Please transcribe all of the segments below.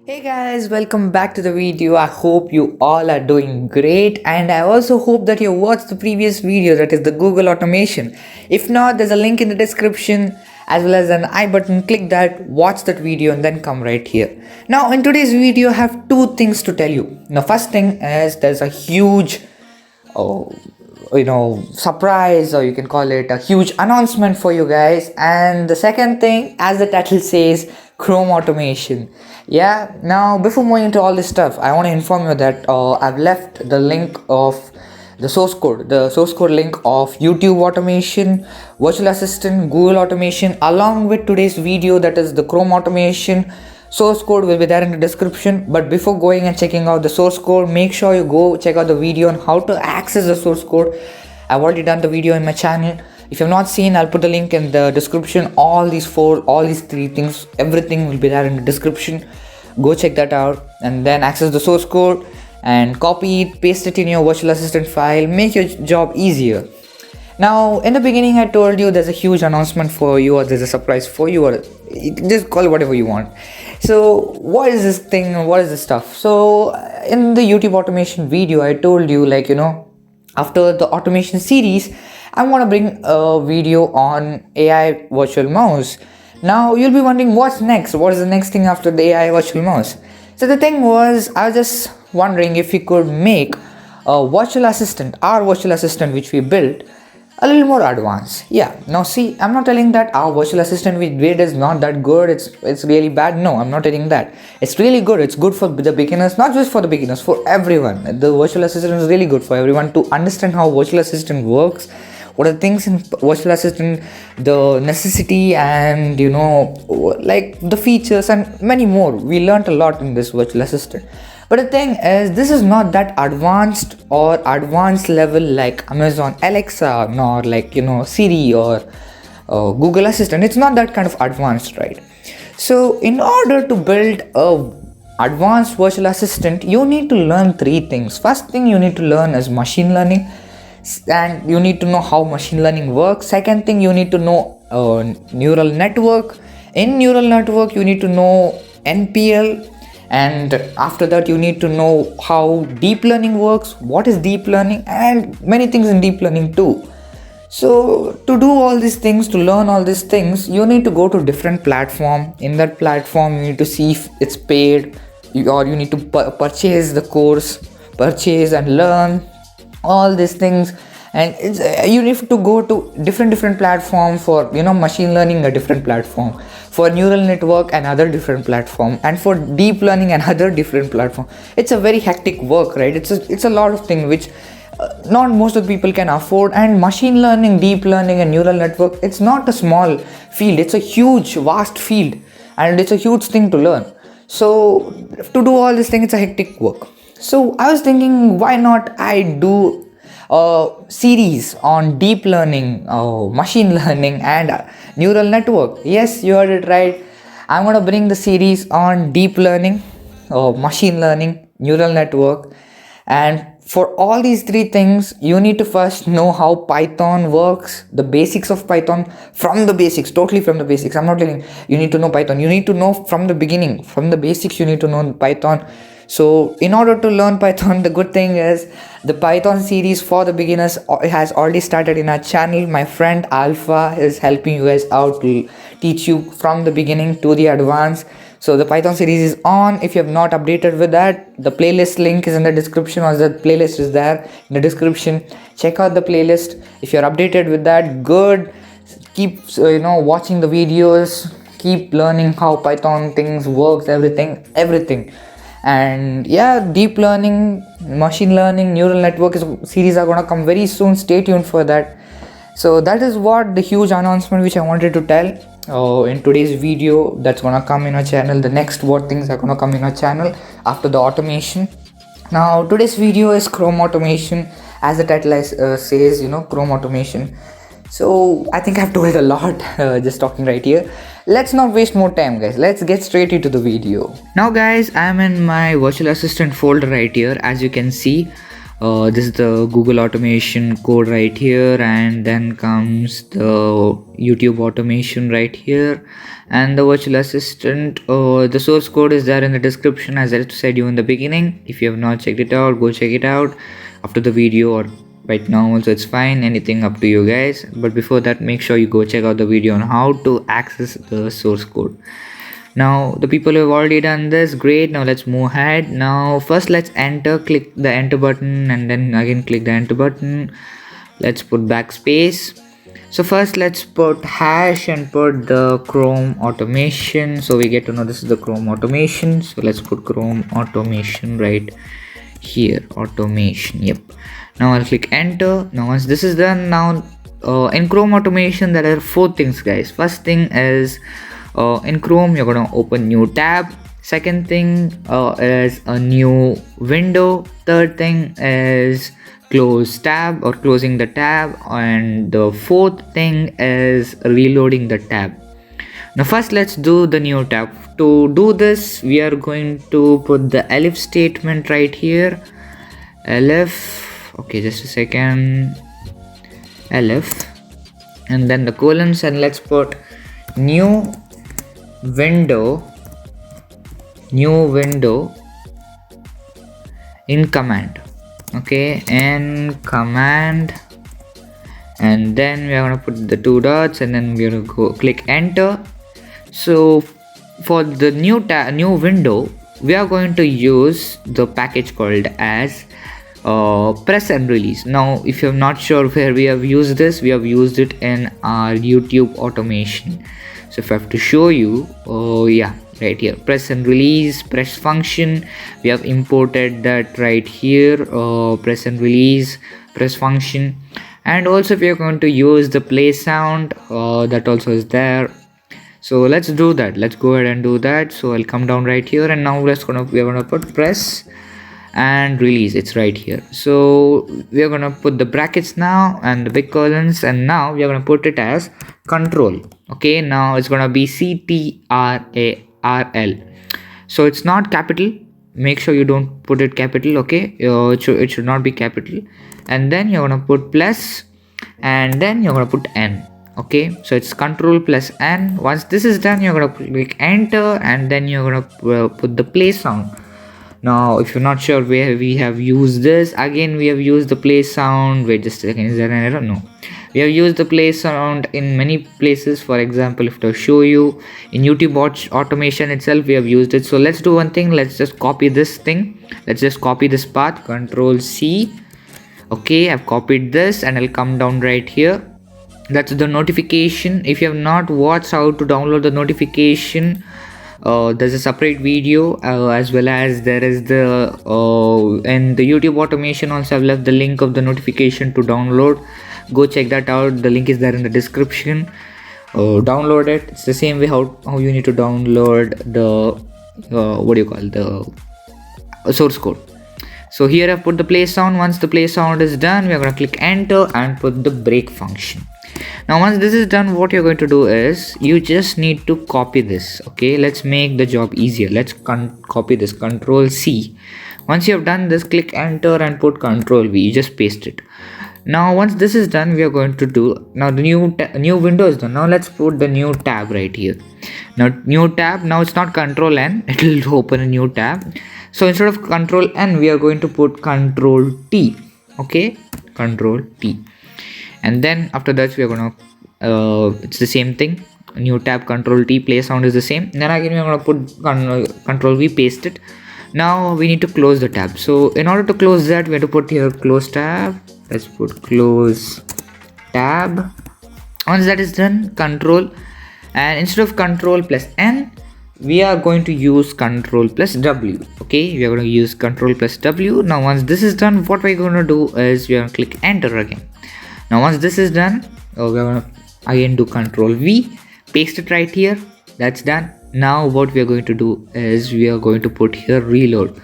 Hey guys, welcome back to the video. I hope you all are doing great, and I also hope that you watched the previous video, that is the Google automation. If not, there's a link in the description as well as an I button. Click that, watch that video, and then come right here. Now in today's video I have two things to tell you. Now first thing is there's a huge oh, surprise, or you can call it a huge announcement for you guys. And the second thing, as the title says, Chrome automation. Yeah, now before moving into all this stuff, I want to inform you that I've left the link of the source code link of YouTube automation, virtual assistant, Google automation, along with today's video, that is the Chrome automation. Source code will be there in the description. But before going and checking out the source code, make sure you go check out the video on how to access the source code. I've already done the video in my channel. If you have not seen, I'll put the link in the description. All these three things, everything will be there in the description. Go check that out and then access the source code and copy it, paste it in your virtual assistant file, make your job easier. Now in the beginning I told you there's a huge announcement for you, or there's a surprise for you, or just call it whatever you want. So what is this thing, what is this stuff? So in the YouTube automation video I told you, after the automation series I want to bring a video on AI virtual mouse. Now you'll be wondering, what's next? What is the next thing after the AI virtual mouse? So the thing was, I was just wondering if we could make a virtual assistant, our virtual assistant which we built, a little more advanced. Yeah, now see, I'm not telling that our virtual assistant we did is not that good, it's really bad. No, I'm not telling that. It's really good. It's good for the beginners, not just for the beginners, for everyone. The virtual assistant is really good for everyone to understand how virtual assistant works, what are the things in virtual assistant, the necessity, and like the features and many more. We learned a lot in this virtual assistant. But the thing is, this is not that advanced or advanced level like Amazon Alexa, nor like Siri or Google Assistant. It's not that kind of advanced, right? So in order to build a advanced virtual assistant, you need to learn three things. First thing you need to learn is machine learning, and you need to know how machine learning works. Second thing, you need to know neural network. In neural network you need to know NPL, and after that you need to know how deep learning works, what is deep learning, and many things in deep learning too. So to do all these things, to learn all these things, you need to go to different platform. In that platform you need to see if it's paid, or you need to purchase the course, purchase and learn all these things. And you need to go to different platform. For machine learning, a different platform; for neural network, another different platform; and for deep learning, another different platform. It's a very hectic work, right? It's a lot of things which not most of the people can afford. And machine learning, deep learning, and neural network, it's not a small field. It's a huge, vast field, and it's a huge thing to learn. So to do all this thing, it's a hectic work. So I was thinking, why not I do a series on deep learning, machine learning, and neural network. Yes, you heard it right. I'm going to bring the series on deep learning, machine learning, neural network. And for all these three things, you need to first know how Python works, the basics of Python, from the basics, totally from the basics. I'm not telling you need to know Python. You need to know from the beginning, from the basics. You need to know Python. So in order to learn Python, the good thing is the Python series for the beginners has already started in our channel. My friend Alpha is helping you guys out to teach you from the beginning to the advanced. So the Python series is on. If you have not updated with that, the playlist link is in the description, or the playlist is there in the description. Check out the playlist. If you're updated with that, good. Keep watching the videos, keep learning how Python things works, everything. And yeah, deep learning, machine learning, neural network series are gonna come very soon. Stay tuned for that. So that is what the huge announcement which I wanted to tell in today's video, that's gonna come in our channel. The next what things are gonna come in our channel after the automation. Now today's video is Chrome automation, as the title says, Chrome automation. So I think I've told a lot just talking right here. Let's not waste more time, guys. Let's get straight into the video. Now guys, I'm in my virtual assistant folder right here. As you can see, This is the Google automation code right here, and then comes the YouTube automation right here, and the virtual assistant. The source code is there in the description, as I said you in the beginning. If you have not checked it out, go check it out after the video or right now also, it's fine, anything up to you guys. But before that, make sure you go check out the video on how to access the source code. Now the people who have already done this, great. Now let's move ahead. Now first let's click the enter button, and then again click the enter button. Let's put backspace. So first let's put hash and put the Chrome automation, so we get to know this is the Chrome automation. So let's put Chrome automation right here, automation. Yep. Now I'll click enter. Now once this is done, now in Chrome automation there are 4 things, guys. First thing is in Chrome you're gonna open new tab. Second thing is a new window. Third thing is close tab or closing the tab, and the fourth thing is reloading the tab. Now first let's do the new tab. To do this, we are going to put the elif statement right here. Elif, okay, just a second, elif, and then the colons, and let's put new window in command. Okay, in command, and then we are going to put the 2 dots, and then we are going to go click enter. So for the new window, we are going to use the package called as press and release. Now if you're not sure where we have used this, we have used it in our YouTube automation. So if I have to show you, yeah, right here, press and release, press function, we have imported that right here, press and release, press function. And also if you're going to use the play sound, that also is there. So let's do that. Let's go ahead and do that. So I'll come down right here, and now we're gonna put press and release. It's right here. So we are gonna put the brackets now and the big colons, and now we are gonna put it as control. Okay, now it's gonna be CTRARL. So it's not capital. Make sure you don't put it capital. Okay, it should not be capital. And then you're gonna put plus, and then you're gonna put N. Okay, so it's control plus N. Once this is done, you're gonna click enter, and then you're gonna put the play sound. Now if you're not sure where we have used this, again we have used the play sound. Wait just a second, is there an error? No, we have used the play sound in many places. For example, if I show you in YouTube automation itself, we have used it. So let's do one thing, let's just copy this thing. Let's just copy this path, Control C. Okay, I've copied this, and I'll come down right here. That's the notification. If you have not watched how to download the notification, there's a separate video, as well as there is the and the YouTube automation also. I've left the link of the notification to download. Go check that out. The link is there in the description. Download it. It's the same way how you need to download the the source code. So here I've put the play sound. Once the play sound is done, we are going to click enter and put the break function. Now once this is done, what you're going to do is you just need to copy this. Okay, let's make the job easier. Let's copy this, Control C. Once you have done this, click enter and put Control V. You just paste it. Now once this is done, we are going to do, now the new window is done. Now let's put the new tab right here. Now new tab, now it's not Control N, it will open a new tab. So instead of Control N, we are going to put Control T. Okay, Control T. And then after that, we are gonna it's the same thing, new tab, Control T, play sound is the same. Then again we are gonna put Control V, paste it. Now we need to close the tab. So in order to close that, we have to put here close tab. Let's put close tab. Once that is done, Control, and instead of Control plus N, we are going to use Control plus W. Okay, we are going to use Control plus W. Now once this is done, what we're going to do is we are going to click enter again. Now once this is done, we are going to again do Control V, paste it right here. That's done. Now what we are going to do is we are going to put here reload.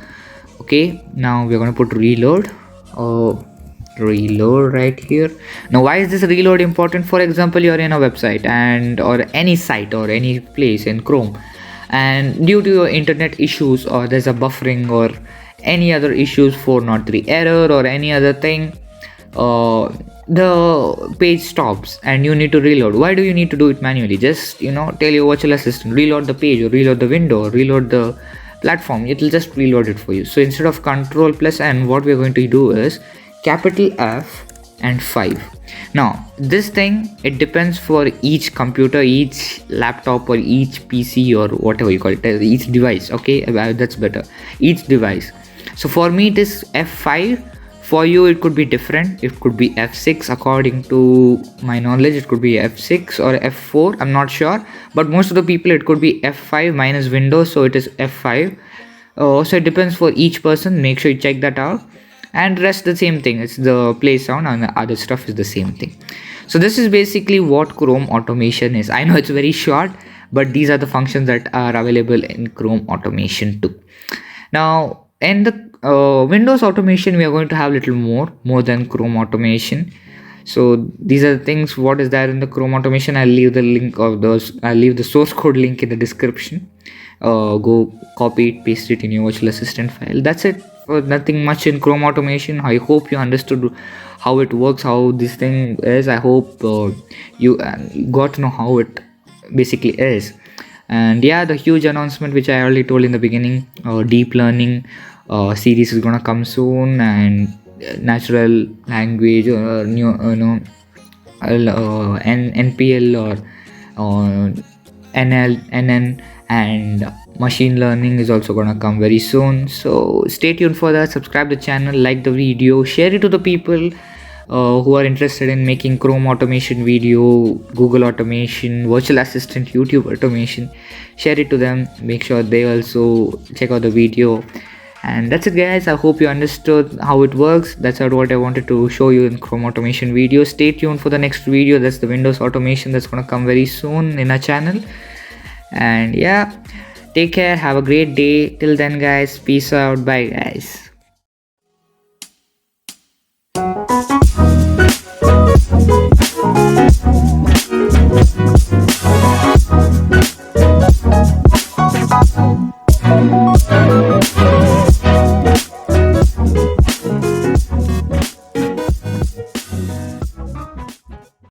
Okay, now we are going to put reload. Reload right here. Now why is this reload important? For example, you are in a website or any site or any place in Chrome, and due to your internet issues, or there's a buffering or any other issues, 403 error or any other thing, the page stops and you need to reload. Why do you need to do it manually? Just tell your virtual assistant reload the page, or reload the window, or reload the platform. It will just reload it for you. So instead of Control plus N, what we're going to do is capital F and 5. Now this thing, it depends for each computer, each laptop, or each PC, or whatever you call it, each device. Okay, that's better, each device. So for me it is F5. For you it could be different, it could be F6. According to my knowledge, it could be F6 or F4, I'm not sure, but most of the people it could be F5 minus Windows, so it is F5. So it depends for each person. Make sure you check that out. And rest the same thing, it's the play sound, and the other stuff is the same thing. So this is basically what Chrome automation is. I know it's very short, but these are the functions that are available in Chrome automation too. Now in the Windows automation, we are going to have little more than Chrome automation. So these are the things what is there in the Chrome automation. I'll leave the link of those, I'll leave the source code link in the description. Go copy it, paste it in your virtual assistant file. That's it. Nothing much in Chrome automation. I hope you understood how it works, how this thing is. I hope you got to know how it basically is. And yeah, the huge announcement which I already told in the beginning, deep learning series is gonna come soon, and natural language or NPL or NN and machine learning is also gonna come very soon. So stay tuned for that. Subscribe the channel, like the video, share it to the people who are interested in making Chrome automation video, Google automation, virtual assistant, YouTube automation. Share it to them, make sure they also check out the video. And that's it guys, I hope you understood how it works. That's what I wanted to show you in Chrome automation video. Stay tuned for the next video, that's the Windows automation, that's gonna come very soon in our channel. And yeah, take care, have a great day. Till then guys, peace out, bye guys.